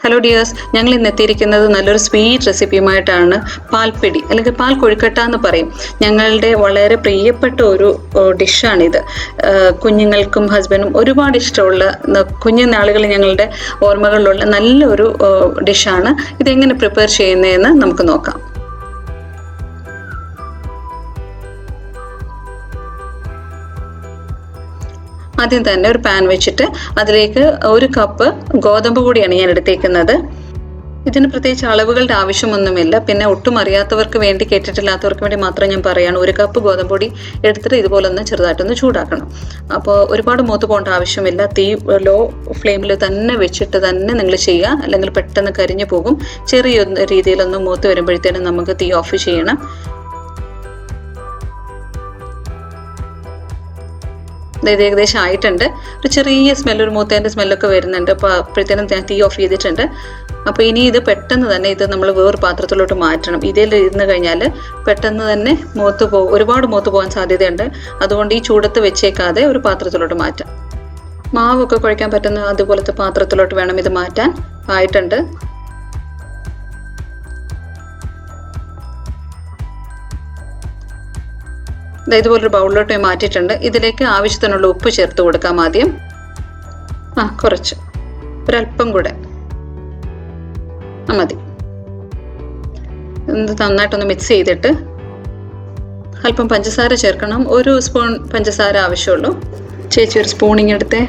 Hello dears, ഞങ്ങൾ ഇന്ന് എത്തിയിരിക്കുന്നത് നല്ലൊരു സ്വീറ്റ് റെസിപ്പിയുമായിട്ടാണ്. പാൽപ്പിടി അല്ലെങ്കിൽ പാൽ കൊഴുക്കട്ട എന്ന് പറയും. ഞങ്ങളുടെ വളരെ പ്രിയപ്പെട്ട ഒരു ഡിഷാണിത്. കുഞ്ഞുങ്ങൾക്കും ഹസ്ബൻഡും ഒരുപാട് ഇഷ്ടമുള്ള, കുഞ്ഞുനാളുകളിൽ ഞങ്ങളുടെ ഓർമ്മകളിലുള്ള നല്ലൊരു ഡിഷാണ്. ഇതെങ്ങനെ പ്രിപ്പയർ ചെയ്യുന്നതെന്ന് നമുക്ക് നോക്കാം. ആദ്യം തന്നെ ഒരു പാൻ വെച്ചിട്ട് അതിലേക്ക് 1 കപ്പ് ഗോതമ്പ് പൊടിയാണ് ഞാൻ എടുത്തേക്കുന്നത്. ഇതിന് പ്രത്യേകിച്ച് അളവുകളുടെ ആവശ്യമൊന്നുമില്ല. പിന്നെ ഒട്ടും അറിയാത്തവർക്ക് വേണ്ടി, കേട്ടിട്ടില്ലാത്തവർക്ക് വേണ്ടി മാത്രം ഞാൻ പറയുകയാണ്. 1 കപ്പ് ഗോതമ്പ് പൊടി എടുത്തിട്ട് ഇതുപോലെ ഒന്ന് ചെറുതായിട്ടൊന്ന് ചൂടാക്കണം. അപ്പോൾ ഒരുപാട് മൂത്ത് പോകേണ്ട ആവശ്യമില്ല. തീ ലോ ഫ്ലെയിമിൽ തന്നെ വെച്ചിട്ട് തന്നെ നിങ്ങൾ ചെയ്യുക, അല്ലെങ്കിൽ പെട്ടെന്ന് കരിഞ്ഞു പോകും. ചെറിയ രീതിയിലൊന്ന് മൂത്ത് വരുമ്പോഴത്തേനും നമുക്ക് തീ ഓഫ് ചെയ്യണം. ഇത് ഏകദേശം ആയിട്ടുണ്ട്. ഒരു ചെറിയ സ്മെല്ല്, ഒരു മൂത്തേൻ്റെ സ്മെല്ലൊക്കെ വരുന്നുണ്ട്. അപ്പോൾ അപ്പോഴത്തേനും ഞാൻ തീ ഓഫ് ചെയ്തിട്ടുണ്ട്. അപ്പോൾ ഇനി ഇത് പെട്ടെന്ന് തന്നെ നമ്മൾ വേറൊരു പാത്രത്തിലോട്ട് മാറ്റണം. ഇതിൽ ഇരുന്ന് കഴിഞ്ഞാൽ പെട്ടെന്ന് തന്നെ ഒരുപാട് മൂത്ത് പോകാൻ സാധ്യതയുണ്ട്. അതുകൊണ്ട് ഈ ചൂടത്ത് വെച്ചേക്കാതെ ഒരു പാത്രത്തിലോട്ട് മാറ്റാം. മാവൊക്കെ കുഴയ്ക്കാൻ പറ്റുന്ന അതുപോലത്തെ പാത്രത്തിലോട്ട് വേണം ഇത് മാറ്റാൻ. ആയിട്ടുണ്ട്. ഇതുപോലൊരു ബൗളിലോട്ട് മാറ്റിയിട്ടുണ്ട്. ഇതിലേക്ക് ആവശ്യത്തിനുള്ള ഉപ്പ് ചേർത്ത് കൊടുക്കാം ആദ്യം. കുറച്ച്, ഒരല്പം കൂടെ മതി. ഇത് നന്നായിട്ടൊന്ന് മിക്സ് ചെയ്തിട്ട് അല്പം പഞ്ചസാര ചേർക്കണം. 1 സ്പൂൺ പഞ്ചസാര ആവശ്യമുള്ളൂ. ചേച്ചി ഒരു സ്പൂണിങ് എടുത്തേ.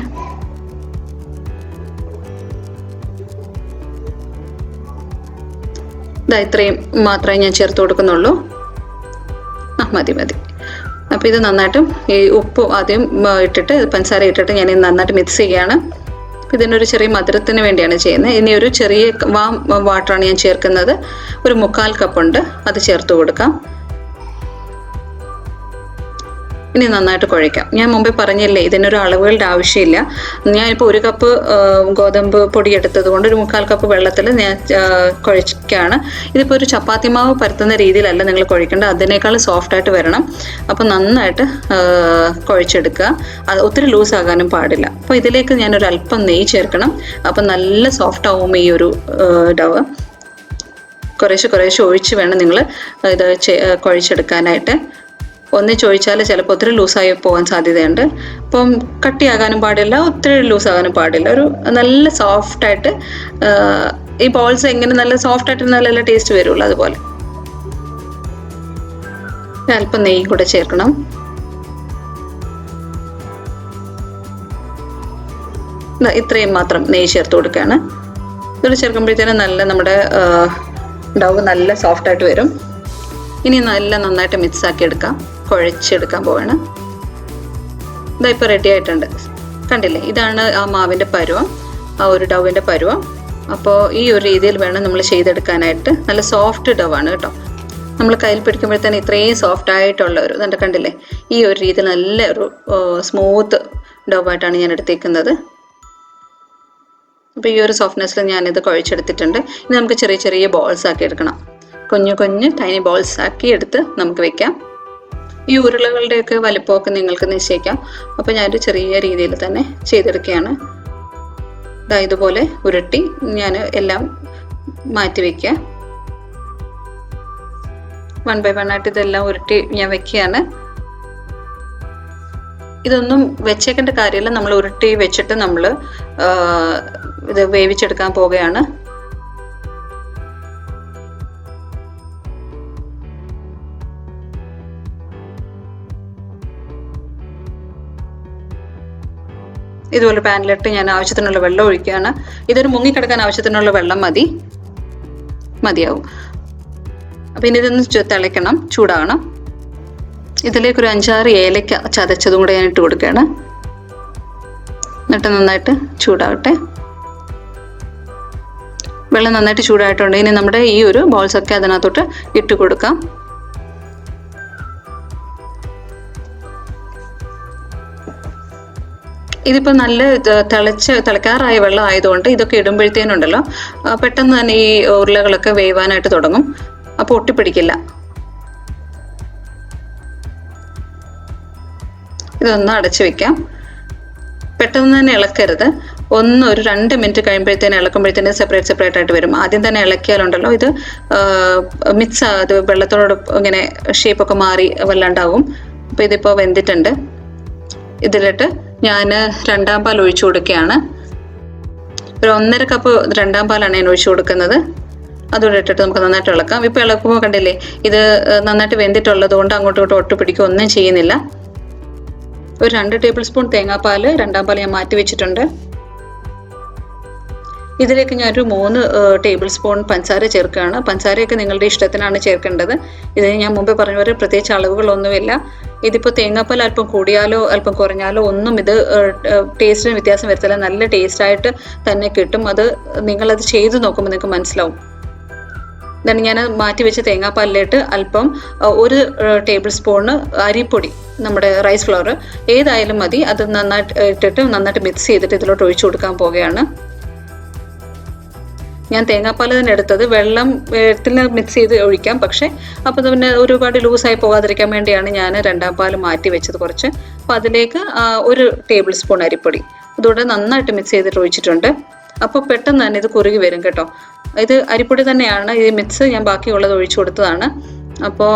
ഇത്രയും മാത്രമേ ഞാൻ ചേർത്ത് കൊടുക്കുന്നുള്ളൂ. മതി. അപ്പോൾ ഇത് നന്നായിട്ടും ഈ ഉപ്പ് ആദ്യം ഇട്ടിട്ട് പഞ്ചസാര ഇട്ടിട്ട് ഞാൻ നന്നായിട്ട് മിക്സ് ചെയ്യുകയാണ്. ഇതിനൊരു ചെറിയ മധുരത്തിന് വേണ്ടിയാണ് ചെയ്യുന്നത്. ഇനി ഒരു ചെറിയ വാട്ടറാണ് ഞാൻ ചേർക്കുന്നത്. ഒരു 1/4 കപ്പുണ്ട്, അത് ചേർത്ത് കൊടുക്കാം. ഇനി നന്നായിട്ട് കുഴയ്ക്കാം. ഞാൻ മുമ്പേ പറഞ്ഞില്ലേ, ഇതിനൊരു അളവുകളുടെ ആവശ്യമില്ല. ഞാനിപ്പോൾ 1 കപ്പ് ഗോതമ്പ് പൊടി എടുത്തത് കൊണ്ട് ഒരു 1/4 കപ്പ് വെള്ളത്തിൽ ഞാൻ കുഴയ്ക്കുകയാണ്. ഇതിപ്പോൾ ഒരു ചപ്പാത്തി മാവ് പരത്തുന്ന രീതിയിലല്ല നിങ്ങൾ കുഴയ്ക്കേണ്ടത്, അതിനേക്കാൾ സോഫ്റ്റായിട്ട് വരണം. അപ്പോൾ നന്നായിട്ട് കുഴച്ചെടുക്കുക. അത് ഒത്തിരി ലൂസാകാനും പാടില്ല. അപ്പോൾ ഇതിലേക്ക് ഞാനൊരു അല്പം നെയ്യ് ചേർക്കണം. അപ്പം നല്ല സോഫ്റ്റ് ആവും ഈ ഒരു ഡവ്. കുറേശ്ശെ ഒഴിച്ച് വേണം നിങ്ങൾ ഇത് കുഴച്ചെടുക്കാനായിട്ട്. ഒന്നിച്ചൊഴിച്ചാൽ ചിലപ്പോൾ ഒത്തിരി ലൂസായി പോകാൻ സാധ്യതയുണ്ട്. അപ്പം കട്ടിയാകാനും പാടില്ല, ഒത്തിരി ലൂസാകാനും പാടില്ല. ഒരു നല്ല സോഫ്റ്റായിട്ട് ഈ ബോൾസ് എങ്ങനെ നല്ല സോഫ്റ്റായിട്ട് നല്ല ടേസ്റ്റ് വരുള്ളൂ. അതുപോലെ അല്പം നെയ്യ് കൂടെ ചേർക്കണം. ഇത്രയും മാത്രം നെയ്യ് ചേർത്ത് കൊടുക്കുകയാണ്. ഇതൊരു ചേർക്കുമ്പോഴത്തേനും നല്ല നമ്മുടെ ഡവ് നല്ല സോഫ്റ്റായിട്ട് വരും. ഇനി നന്നായിട്ട് മിക്സാക്കി എടുക്കാം, കുഴച്ചെടുക്കാൻ പോവാണ്. ഇപ്പോൾ റെഡി ആയിട്ടുണ്ട്. കണ്ടില്ലേ, ഇതാണ് ആ മാവിൻ്റെ പരുവം, ആ ഒരു ഡവിൻ്റെ പരുവം. അപ്പോൾ ഈ ഒരു രീതിയിൽ വേണം നമ്മൾ ചെയ്തെടുക്കാനായിട്ട്. നല്ല സോഫ്റ്റ് ഡവാണ് കേട്ടോ. നമ്മൾ കയ്യിൽ പിടിക്കുമ്പോഴത്തേന് ഇത്രയും സോഫ്റ്റായിട്ടുള്ള ഒരു ഇതുണ്ട്, കണ്ടില്ലേ. ഈ ഒരു രീതിയിൽ നല്ല ഒരു സ്മൂത്ത് ഡവായിട്ടാണ് ഞാൻ എടുത്തേക്കുന്നത്. അപ്പോൾ ഈ ഒരു സോഫ്റ്റ്നെസ്സിൽ ഞാനിത് കുഴച്ചെടുത്തിട്ടുണ്ട്. ഇനി നമുക്ക് ചെറിയ ചെറിയ ബോൾസ് ആക്കി എടുക്കണം. കുഞ്ഞു ടൈനി ബോൾസ് ആക്കി എടുത്ത് നമുക്ക് വെക്കാം. ഈ ഉരുളകളുടെയൊക്കെ വലിപ്പമൊക്കെ നിങ്ങൾക്ക് നിശ്ചയിക്കാം. അപ്പോൾ ഞാനൊരു ചെറിയ രീതിയിൽ തന്നെ ചെയ്തെടുക്കുകയാണ്. ഇതുപോലെ ഉരുട്ടി ഞാൻ എല്ലാം മാറ്റി വയ്ക്കുക. 1 by 1 ആയിട്ട് ഇതെല്ലാം ഉരുട്ടി ഞാൻ വെക്കുകയാണ്. ഇതൊന്നും വെച്ചേക്കേണ്ട കാര്യമില്ല. നമ്മൾ ഉരുട്ടി വെച്ചിട്ട് നമ്മൾ ഇത് വേവിച്ചെടുക്കാൻ പോവുകയാണ്. ഇതുപോലെ പാനിലിട്ട് ഞാൻ ആവശ്യത്തിനുള്ള വെള്ളം ഒഴിക്കുകയാണ്. ഇതൊരു മുങ്ങിക്കിടക്കാൻ ആവശ്യത്തിനുള്ള വെള്ളം മതിയാവും. അപ്പം ഇനി ഇതൊന്ന് തിളയ്ക്കണം, ചൂടാകണം. ഇതിലേക്കൊരു 5-6 ഏലക്ക ചതച്ചതും കൂടെ ഞാൻ ഇട്ട് കൊടുക്കുകയാണ്. എന്നിട്ട് നന്നായിട്ട് ചൂടാകട്ടെ. വെള്ളം നന്നായിട്ട് ചൂടായിട്ടുണ്ട്. ഇനി നമ്മുടെ ഈ ഒരു ബോൾസൊക്കെ അതിനകത്തോട്ട് ഇട്ട് കൊടുക്കാം. ഇതിപ്പോൾ നല്ല തിളക്കാറായ വെള്ളം ആയതുകൊണ്ട് ഇതൊക്കെ ഇടുമ്പോഴത്തേനുണ്ടല്ലോ പെട്ടെന്ന് തന്നെ ഈ ഉരുളകളൊക്കെ വേവാനായിട്ട് തുടങ്ങും. അപ്പോൾ ഒട്ടിപ്പിടിക്കില്ല. ഇതൊന്ന് അടച്ചു വെക്കാം. പെട്ടെന്ന് തന്നെ ഇളക്കരുത്. ഒരു 2 മിനിറ്റ് കഴിയുമ്പോഴത്തേന് ഇളക്കുമ്പോഴത്തേന് സെപ്പറേറ്റ് ആയിട്ട് വരും. ആദ്യം തന്നെ ഇളക്കിയാലുണ്ടല്ലോ ഇത് മിക്സ് അത് വെള്ളത്തോട് ഇങ്ങനെ ഷേപ്പൊക്കെ മാറി വല്ലാണ്ടാവും. അപ്പോൾ ഇതിപ്പോൾ വെന്തിട്ടുണ്ട്. ഇതിലിട്ട് ഞാൻ 2ാം പാൽ ഒഴിച്ചു കൊടുക്കുകയാണ്. ഒരു 1.5 കപ്പ് 2ാം പാലാണ് ഞാൻ ഒഴിച്ചു കൊടുക്കുന്നത്. അതുകൂടെ ഇട്ടിട്ട് നമുക്ക് നന്നായിട്ട് ഇളക്കാം. ഇപ്പോൾ ഇളക്കുമ്പോൾ കണ്ടില്ലേ ഇത് നന്നായിട്ട് വെന്തിട്ടുള്ളത് കൊണ്ട് അങ്ങോട്ടും ഇങ്ങോട്ടും ഒട്ട് പിടിക്കുക ഒന്നും ചെയ്യുന്നില്ല. ഒരു 2 ടേബിൾ സ്പൂൺ തേങ്ങാപ്പാൽ 2ാം പാൽ ഞാൻ മാറ്റി വെച്ചിട്ടുണ്ട്. ഇതിലേക്ക് ഞാനൊരു 3 ടേബിൾ സ്പൂൺ പഞ്ചസാര ചേർക്കുകയാണ്. പഞ്ചസാരയൊക്കെ നിങ്ങളുടെ ഇഷ്ടത്തിനാണ് ചേർക്കേണ്ടത്. ഇതിന് ഞാൻ മുമ്പേ പറഞ്ഞ പോലെ പ്രത്യേകിച്ച് അളവുകളൊന്നുമില്ല. ഇതിപ്പോൾ തേങ്ങാപ്പാൽ അല്പം കൂടിയാലോ അല്പം കുറഞ്ഞാലോ ഒന്നും ഇത് ടേസ്റ്റിന് വ്യത്യാസം വരുത്തില്ല. നല്ല ടേസ്റ്റായിട്ട് തന്നെ കിട്ടും. നിങ്ങളത് ചെയ്ത് നോക്കുമ്പോൾ നിങ്ങൾക്ക് മനസ്സിലാവും. then ഞാൻ മാറ്റി വെച്ച തേങ്ങാപ്പാലിലേക്ക് അല്പം 1 ടേബിൾ സ്പൂൺ അരിപ്പൊടി, നമ്മുടെ റൈസ് ഫ്ലോർ ഏതായാലും മതി, അത് നന്നായിട്ട് ഇട്ടിട്ട് നന്നായിട്ട് മിക്സ് ചെയ്തിട്ട് ഇതിലോട്ട് ഒഴിച്ചു കൊടുക്കാൻ പോവുകയാണ്. ഞാൻ തേങ്ങാപ്പാൽ തന്നെ എടുത്തത്, വെള്ളത്തിൽ മിക്സ് ചെയ്ത് ഒഴിക്കാം, പക്ഷേ അപ്പോൾ പിന്നെ ഒരുപാട് ലൂസായി പോകാതിരിക്കാൻ വേണ്ടിയാണ് ഞാൻ 2ാം പാൽ മാറ്റി വെച്ചത് കുറച്ച്. അപ്പോൾ അതിലേക്ക് 1 ടേബിൾ സ്പൂൺ അരിപ്പൊടി ഇതോടെ നന്നായിട്ട് മിക്സ് ചെയ്തിട്ട് ഒഴിച്ചിട്ടുണ്ട്. അപ്പോൾ പെട്ടെന്ന് തന്നെ ഇത് കുറുകി വരും കേട്ടോ. ഇത് അരിപ്പൊടി തന്നെയാണ്, ഈ മിക്സ് ഞാൻ ബാക്കിയുള്ളത് ഒഴിച്ചു കൊടുത്തതാണ്. അപ്പോൾ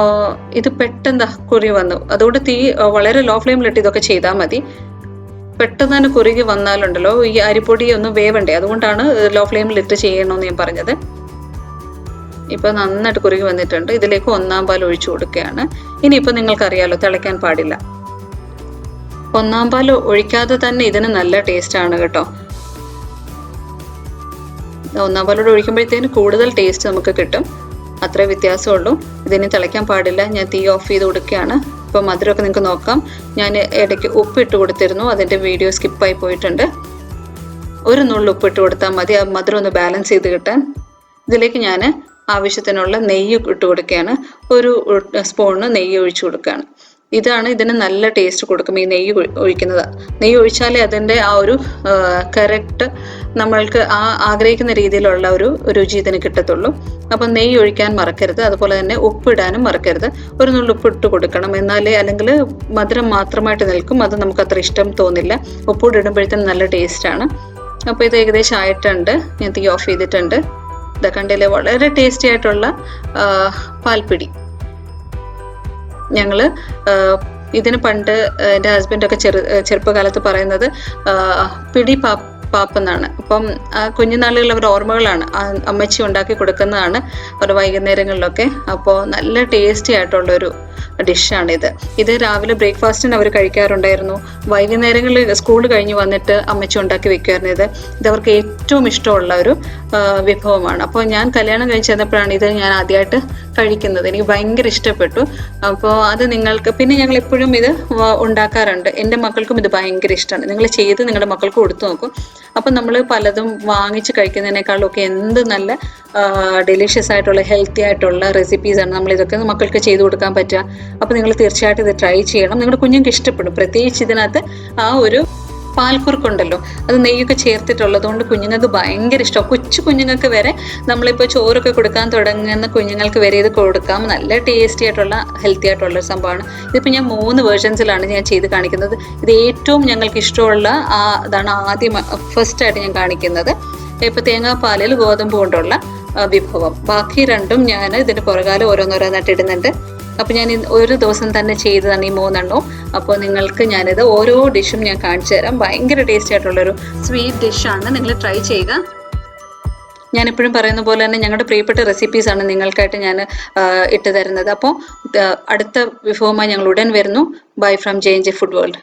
ഇത് പെട്ടെന്ന് കുറുകി വന്നു. അതുകൊണ്ട് തീ വളരെ ലോ ഫ്ലെയിമിലിട്ട് ഇതൊക്കെ ചെയ്താൽ മതി. പെട്ടെന്ന് തന്നെ കുറുകി വന്നാലുണ്ടല്ലോ ഈ അരിപ്പൊടി ഒന്നും വേവണ്ടേ, അതുകൊണ്ടാണ് ലോ ഫ്ലെയിമിലിട്ട് ചെയ്യണമെന്ന് ഞാൻ പറഞ്ഞത്. ഇപ്പോൾ നന്നായിട്ട് കുറുകി വന്നിട്ടുണ്ട്. ഇതിലേക്ക് 1ാം പാൽ ഒഴിച്ചു കൊടുക്കുകയാണ്. ഇനിയിപ്പോൾ നിങ്ങൾക്കറിയാലോ തിളയ്ക്കാൻ പാടില്ല. 1ാം പാൽ ഒഴിക്കാതെ തന്നെ ഇതിന് നല്ല ടേസ്റ്റാണ് കേട്ടോ. 1ാം പാലോട് ഒഴിക്കുമ്പോഴത്തേന് കൂടുതൽ ടേസ്റ്റ് നമുക്ക് കിട്ടും, അത്രേ വ്യത്യാസമുള്ളൂ. ഇതിന് തിളയ്ക്കാൻ പാടില്ല. ഞാൻ തീ ഓഫ് ചെയ്ത് കൊടുക്കുകയാണ്. ഇപ്പോൾ മധുരമൊക്കെ നിങ്ങൾക്ക് നോക്കാം. ഞാൻ ഇടയ്ക്ക് ഉപ്പിട്ട് കൊടുത്തിരുന്നു, അതിൻ്റെ വീഡിയോ സ്കിപ്പായി പോയിട്ടുണ്ട്. 1 നുള്ളു ഉപ്പിട്ട് കൊടുത്താൽ മതി, ആ മധുരം ഒന്ന് ബാലൻസ് ചെയ്ത് കിട്ടാൻ. ഇതിലേക്ക് ഞാൻ ആവശ്യത്തിനുള്ള നെയ്യ് ഇട്ട് കൊടുക്കുകയാണ്. 1 സ്പൂണ് നെയ്യ് ഒഴിച്ചു കൊടുക്കുകയാണ്. ഇതാണ് ഇതിന് നല്ല ടേസ്റ്റ് കൊടുക്കും, ഈ നെയ്യ് ഒഴിക്കുന്നത്. നെയ്യ് ഒഴിച്ചാലേ അതിൻ്റെ ആ ഒരു കറക്റ്റ് നമ്മൾക്ക് ആഗ്രഹിക്കുന്ന രീതിയിലുള്ള ഒരു രുചി ഇതിന് കിട്ടത്തുള്ളൂ. അപ്പം നെയ്യ് ഒഴിക്കാൻ മറക്കരുത്. അതുപോലെ തന്നെ ഉപ്പിടാനും മറക്കരുത്. 1 നുള്ളു ഉപ്പിട്ട് കൊടുക്കണം, എന്നാലേ, അല്ലെങ്കിൽ മധുരം മാത്രമായിട്ട് നിൽക്കും, അത് നമുക്ക് അത്ര ഇഷ്ടം തോന്നില്ല. ഉപ്പിട്ട് ഇടുമ്പോഴത്തേനും നല്ല ടേസ്റ്റാണ്. അപ്പോൾ ഇത് ഏകദേശം ആയിട്ടുണ്ട്. ഞാൻ തീ ഓഫ് ചെയ്തിട്ടുണ്ട്. ഇതൊക്കെ കണ്ടില്ലേ, വളരെ ടേസ്റ്റി ആയിട്ടുള്ള പാൽപ്പിടി. ഞങ്ങൾ ഇതിന് പണ്ട് എൻ്റെ ഹസ്ബൻഡൊക്കെ ചെറുപ്പകാലത്ത് പറയുന്നത് പിടി പാപ്പെന്നാണ്. അപ്പം കുഞ്ഞുനാളുകളിൽ അവർ ഓർമ്മകളാണ്, അമ്മച്ചി ഉണ്ടാക്കി കൊടുക്കുന്നതാണ് അവർ വൈകുന്നേരങ്ങളിലൊക്കെ. അപ്പോൾ നല്ല ടേസ്റ്റി ആയിട്ടുള്ളൊരു ഡിഷാണിത്. ഇത് രാവിലെ ബ്രേക്ക്ഫാസ്റ്റിന് അവർ കഴിക്കാറുണ്ടായിരുന്നു. വൈകുന്നേരങ്ങളിൽ സ്കൂൾ കഴിഞ്ഞ് വന്നിട്ട് അമ്മച്ചി ഉണ്ടാക്കി വെക്കുമായിരുന്നു. ഇതവർക്ക് ഏറ്റവും ഇഷ്ടമുള്ള ഒരു വിഭവമാണ്. അപ്പോൾ ഞാൻ കല്യാണം കഴിച്ച് ചെന്നപ്പോഴാണ് ഇത് ഞാൻ ആദ്യമായിട്ട് കഴിക്കുന്നത്. എനിക്ക് ഭയങ്കര ഇഷ്ടപ്പെട്ടു. അപ്പോൾ അത് നിങ്ങൾക്ക്, പിന്നെ ഞങ്ങൾ എപ്പോഴും ഇത് ഉണ്ടാക്കാറുണ്ട്. എൻ്റെ മക്കൾക്കും ഇത് ഭയങ്കര ഇഷ്ടമാണ്. നിങ്ങൾ ചെയ്ത് നിങ്ങളുടെ മക്കൾക്ക് കൊടുത്തു നോക്കും. അപ്പം നമ്മൾ പലതും വാങ്ങിച്ച് കഴിക്കുന്നതിനേക്കാളും ഒക്കെ എന്ത് നല്ല ഡെലിഷ്യസ് ആയിട്ടുള്ള ഹെൽത്തി ആയിട്ടുള്ള റെസിപ്പീസാണ് നമ്മളിതൊക്കെ മക്കൾക്ക് ചെയ്ത് കൊടുക്കാൻ പറ്റുക. അപ്പോൾ നിങ്ങൾ തീർച്ചയായിട്ടും ഇത് ട്രൈ ചെയ്യണം. നിങ്ങളുടെ കുഞ്ഞുങ്ങൾക്ക് ഇഷ്ടപ്പെടും. പ്രത്യേകിച്ച് ഇതിനകത്ത് ആ ഒരു പാൽക്കുറുക്കുണ്ടല്ലോ, അത് നെയ്യൊക്കെ ചേർത്തിട്ടുള്ളത് കൊണ്ട് കുഞ്ഞുങ്ങൾക്ക് ഭയങ്കര ഇഷ്ടം. കൊച്ചു കുഞ്ഞുങ്ങൾക്ക് വരെ, നമ്മളിപ്പോൾ ചോറൊക്കെ കൊടുക്കാൻ തുടങ്ങുന്ന കുഞ്ഞുങ്ങൾക്ക് വരെ ഇത് കൊടുക്കാം. നല്ല ടേസ്റ്റി ആയിട്ടുള്ള ഹെൽത്തി ആയിട്ടുള്ള ഒരു സംഭവമാണ്. ഇതിപ്പോൾ ഞാൻ 3 വേർഷൻസിലാണ് ഞാൻ ചെയ്ത് കാണിക്കുന്നത്. ഇത് ഏറ്റവും ഞങ്ങൾക്ക് ഇഷ്ടമുള്ള ഇതാണ് ഫസ്റ്റായിട്ട് ഞാൻ കാണിക്കുന്നത്. ഇപ്പോൾ തേങ്ങാപ്പാലിൽ ഗോതമ്പ് കൊണ്ടുള്ള വിഭവം. ബാക്കി 2ഉം ഞാൻ ഇതിൻ്റെ പുറകാലം ഓരോന്നോരോന്നായിട്ട് ഇടുന്നുണ്ട്. അപ്പോൾ ഞാൻ ഒരു ദിവസം തന്നെ ചെയ്തതാണ് ഈ 3 എണ്ണവും. അപ്പോൾ നിങ്ങൾക്ക് ഞാനിത് ഓരോ ഡിഷും ഞാൻ കാണിച്ചു തരാം. ഭയങ്കര ടേസ്റ്റി ആയിട്ടുള്ളൊരു സ്വീറ്റ് ഡിഷാണ്, നിങ്ങൾ ട്രൈ ചെയ്യുക. ഞാനെപ്പോഴും പറയുന്ന പോലെ തന്നെ ഞങ്ങളുടെ പ്രിയപ്പെട്ട റെസിപ്പീസാണ് നിങ്ങൾക്കായിട്ട് ഞാൻ ഇട്ട് തരുന്നത്. അപ്പോൾ അടുത്ത വിഭവമായി ഞങ്ങൾ ഉടൻ വരുന്നു. Bye from JNJ food world.